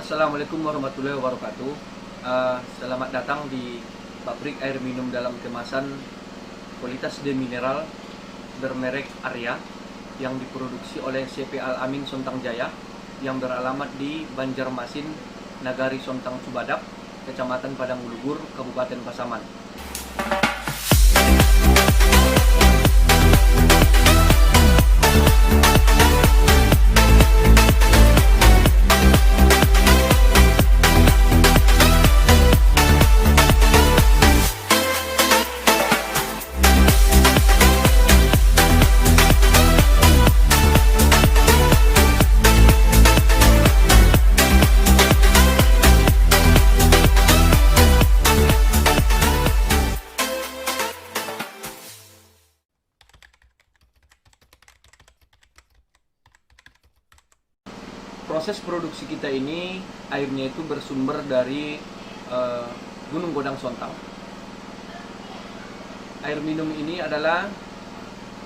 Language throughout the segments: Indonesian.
Assalamualaikum warahmatullahi wabarakatuh. Selamat datang di pabrik air minum dalam kemasan kualitas demineral bermerek Arya yang diproduksi oleh CP Al Amin Sontang Jaya yang beralamat di Banjarmasin, Nagari Sontang Cubadap, Kecamatan Padang Ulugur, Kabupaten Pasaman. Proses produksi kita ini, airnya itu bersumber dari Gunung Godang Sontang. Air minum ini adalah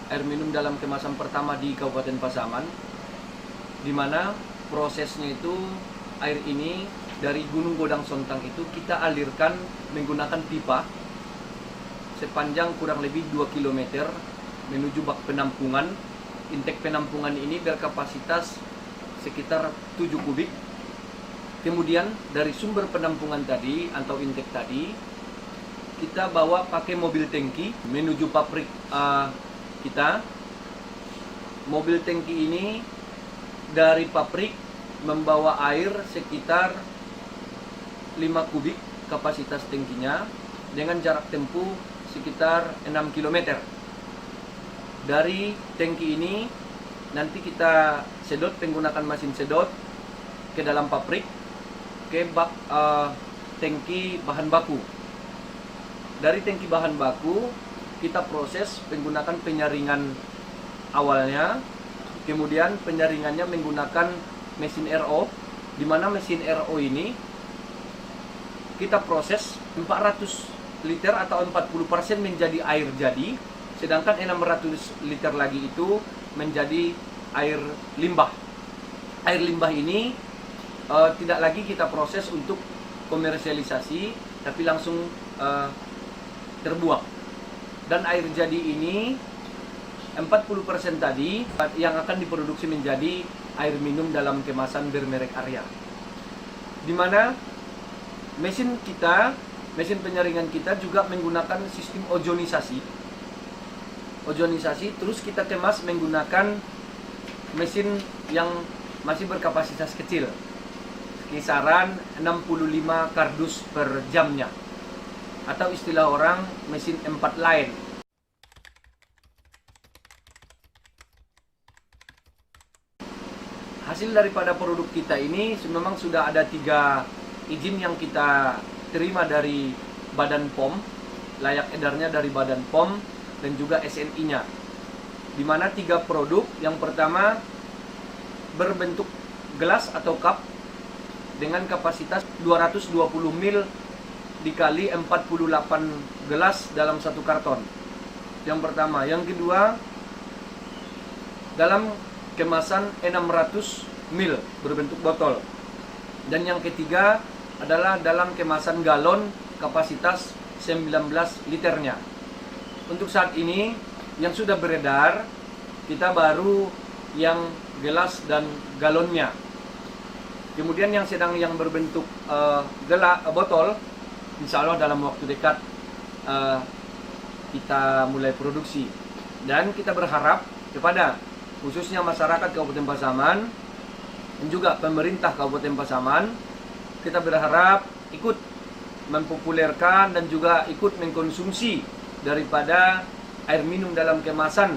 air minum dalam kemasan pertama di Kabupaten Pasaman, di mana prosesnya itu air ini dari Gunung Godang Sontang itu kita alirkan menggunakan pipa sepanjang kurang lebih 2 km menuju bak penampungan. Intake penampungan ini berkapasitas sekitar 7 kubik. Kemudian dari sumber penampungan tadi atau intake tadi kita bawa pakai mobil tangki menuju pabrik kita. Mobil tangki ini dari pabrik membawa air sekitar 5 kubik kapasitas tangkinya dengan jarak tempuh sekitar 6 km. Dari tangki ini nanti kita sedot menggunakan mesin sedot ke dalam pabrik, ke bak tangki bahan baku. Dari tangki bahan baku kita proses menggunakan penyaringan awalnya, kemudian penyaringannya menggunakan mesin RO, di mana mesin RO ini kita proses 400 liter atau 40% menjadi air jadi, sedangkan 600 liter lagi itu menjadi air limbah. Air limbah ini tidak lagi kita proses untuk komersialisasi, tapi langsung terbuang. Dan air jadi ini 40% tadi yang akan diproduksi menjadi air minum dalam kemasan bermerek Arya. Di mana mesin penyaringan kita juga menggunakan sistem ozonisasi, terus kita kemas menggunakan mesin yang masih berkapasitas kecil, kisaran 65 kardus per jamnya, atau istilah orang mesin 4 line. Hasil daripada produk kita ini memang sudah ada 3 izin yang kita terima dari Badan POM, layak edarnya dari Badan POM, dan juga SNI-nya, di mana 3 produk. Yang pertama berbentuk gelas atau cup dengan kapasitas 220 ml dikali 48 gelas dalam satu karton. Yang pertama. Yang kedua dalam kemasan 600 ml berbentuk botol. Dan yang ketiga adalah dalam kemasan galon kapasitas 19 liternya. Untuk saat ini yang sudah beredar kita baru yang gelas dan galonnya. Kemudian yang berbentuk botol, insya Allah dalam waktu dekat kita mulai produksi. Dan kita berharap kepada khususnya masyarakat Kabupaten Pasaman dan juga pemerintah Kabupaten Pasaman, kita berharap ikut mempopulerkan dan juga ikut mengkonsumsi daripada air minum dalam kemasan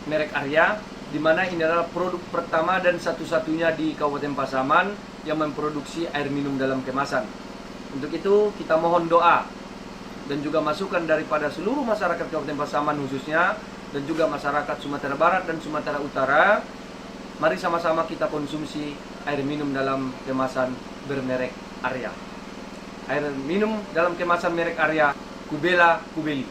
merek Arya, di mana ini adalah produk pertama dan satu-satunya di Kabupaten Pasaman yang memproduksi air minum dalam kemasan. Untuk itu kita mohon doa dan juga masukan daripada seluruh masyarakat Kabupaten Pasaman khususnya, dan juga masyarakat Sumatera Barat dan Sumatera Utara. Mari sama-sama kita konsumsi air minum dalam kemasan bermerek Arya. Air minum dalam kemasan merek Arya, Kubela Kubeli.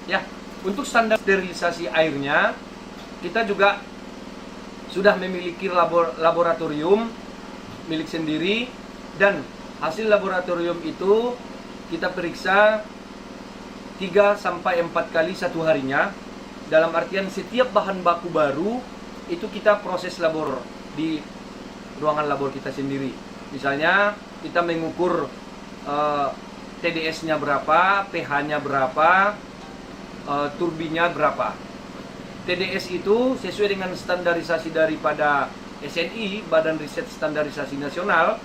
Ya, Untuk standar sterilisasi airnya, kita juga sudah memiliki laboratorium milik sendiri, dan hasil laboratorium itu kita periksa 3-4 kali satu harinya. Dalam artian setiap bahan baku baru itu kita proses labor di ruangan labor kita sendiri. Misalnya kita mengukur TDS-nya berapa, pH-nya berapa, turbinya berapa. TDS itu sesuai dengan standarisasi daripada SNI, Badan Riset Standarisasi Nasional.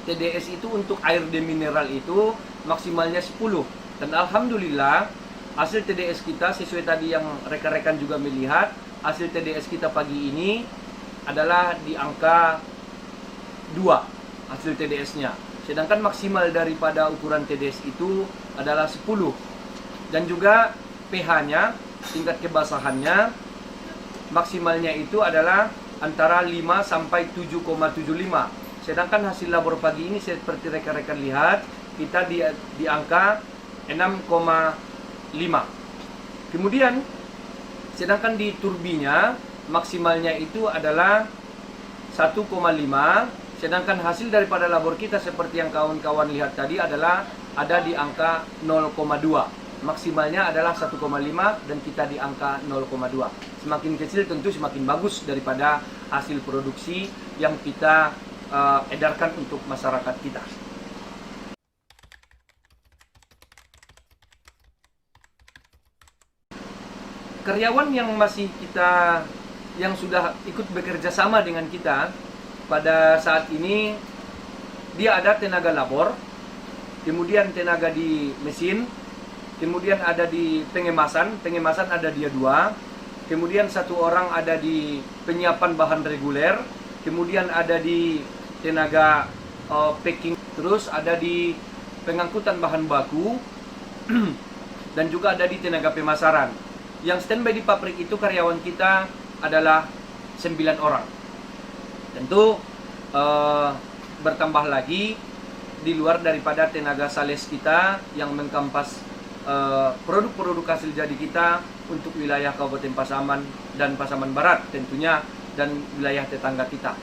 TDS itu untuk air demineral itu maksimalnya 10. Dan alhamdulillah hasil TDS kita sesuai tadi yang rekan-rekan juga melihat, hasil TDS kita pagi ini adalah di angka 2 hasil TDS-nya. Sedangkan maksimal daripada ukuran TDS itu adalah 10. Dan juga pH-nya, tingkat kebasahannya, maksimalnya itu adalah antara 5 sampai 7,75. Sedangkan hasil labor pagi ini seperti rekan-rekan lihat, kita di angka 6,5. Kemudian sedangkan di turbinya maksimalnya itu adalah 1,5. Sedangkan hasil daripada labor kita seperti yang kawan-kawan lihat tadi adalah ada di angka 0,2. Maksimalnya adalah 1,5 dan kita di angka 0,2. Semakin kecil tentu semakin bagus daripada hasil produksi yang kita edarkan untuk masyarakat kita. Karyawan yang sudah ikut bekerja sama dengan kita pada saat ini, dia ada tenaga labor, kemudian tenaga di mesin, kemudian ada di pengemasan ada dia 2, kemudian 1 orang ada di penyiapan bahan reguler, kemudian ada di tenaga packing, terus ada di pengangkutan bahan baku, dan juga ada di tenaga pemasaran. Yang standby di pabrik itu karyawan kita adalah 9 orang. Tentu bertambah lagi di luar daripada tenaga sales kita yang mengkampas produk-produk hasil jadi kita untuk wilayah Kabupaten Pasaman dan Pasaman Barat tentunya, dan wilayah tetangga kita.